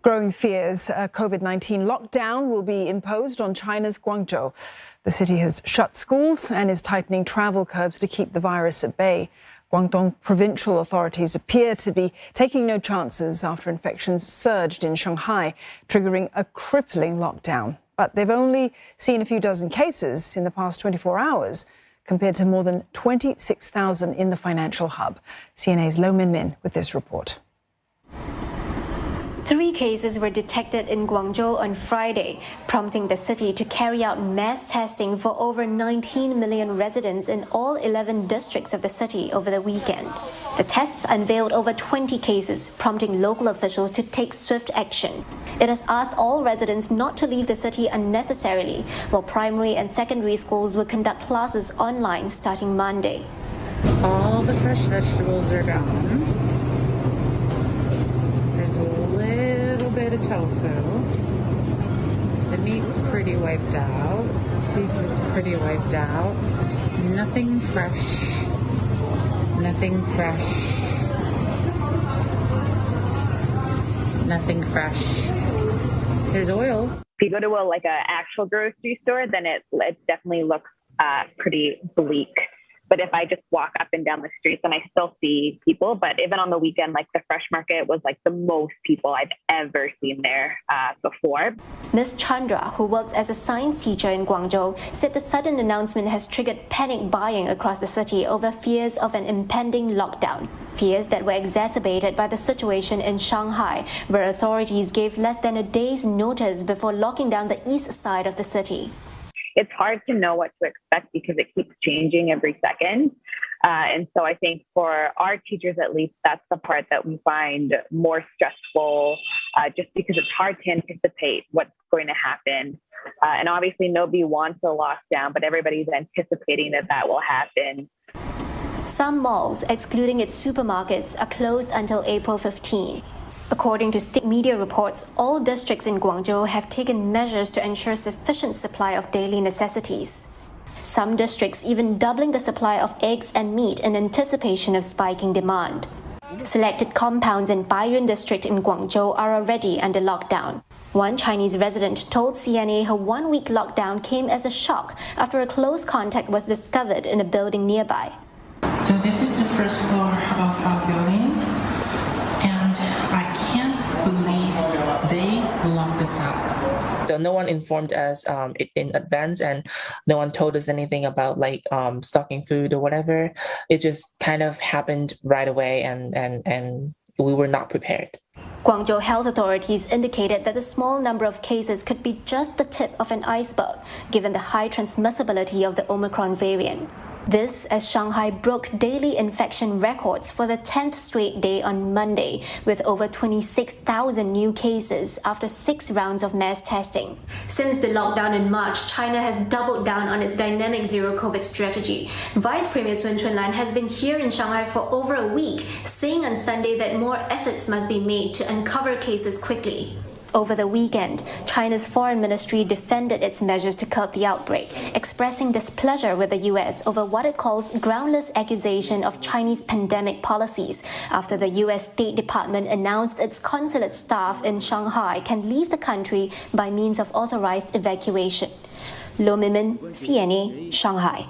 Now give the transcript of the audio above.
Growing fears a COVID-19 lockdown will be imposed on China's Guangzhou. The city has shut schools and is tightening travel curbs to keep the virus at bay. Guangdong provincial authorities appear to be taking no chances after infections surged in Shanghai, triggering a crippling lockdown. But they've only seen a few dozen cases in the past 24 hours, compared to more than 26,000 in the financial hub. CNA's Lo Min with this report. 3 cases were detected in Guangzhou on Friday, prompting the city to carry out mass testing for over 19 million residents in all 11 districts of the city over the weekend. The tests unveiled over 20 cases, prompting local officials to take swift action. It has asked all residents not to leave the city unnecessarily, while primary and secondary schools will conduct classes online starting Monday. All the fresh vegetables are gone. There's a little bit of tofu. The meat's pretty wiped out. Seafood's pretty wiped out. Nothing fresh. Nothing fresh. Nothing fresh. There's oil. If you go to a actual grocery store, then it definitely looks pretty bleak. But if I just walk up and down the streets, then I still see people. But even on the weekend, the fresh market was the most people I've ever seen there before. Ms. Chandra, who works as a science teacher in Guangzhou, said the sudden announcement has triggered panic buying across the city over fears of an impending lockdown. Fears that were exacerbated by the situation in Shanghai, where authorities gave less than a day's notice before locking down the east side of the city. It's hard to know what to expect because it keeps changing every second. And so I think for our teachers, at least, that's the part that we find more stressful, just because it's hard to anticipate what's going to happen. And obviously nobody wants a lockdown, but everybody's anticipating that will happen. Some malls, excluding its supermarkets, are closed until April 15. According to state media reports, all districts in Guangzhou have taken measures to ensure sufficient supply of daily necessities. Some districts even doubling the supply of eggs and meat in anticipation of spiking demand. Selected compounds in Baiyun district in Guangzhou are already under lockdown. One Chinese resident told CNA her 1-week lockdown came as a shock after a close contact was discovered in a building nearby. So this is the first floor of our building. They locked us out. So no one informed us in advance, and no one told us anything about stocking food or whatever. It just kind of happened right away, and we were not prepared. Guangzhou health authorities indicated that the small number of cases could be just the tip of an iceberg, given the high transmissibility of the Omicron variant. This as Shanghai broke daily infection records for the 10th straight day on Monday, with over 26,000 new cases after 6 rounds of mass testing. Since the lockdown in March, China has doubled down on its dynamic zero-COVID strategy. Vice Premier Sun Chunlan has been here in Shanghai for over a week, saying on Sunday that more efforts must be made to uncover cases quickly. Over the weekend, China's foreign ministry defended its measures to curb the outbreak, expressing displeasure with the U.S. over what it calls groundless accusation of Chinese pandemic policies after the U.S. State Department announced its consulate staff in Shanghai can leave the country by means of authorized evacuation. Lo Min, CNA, Shanghai.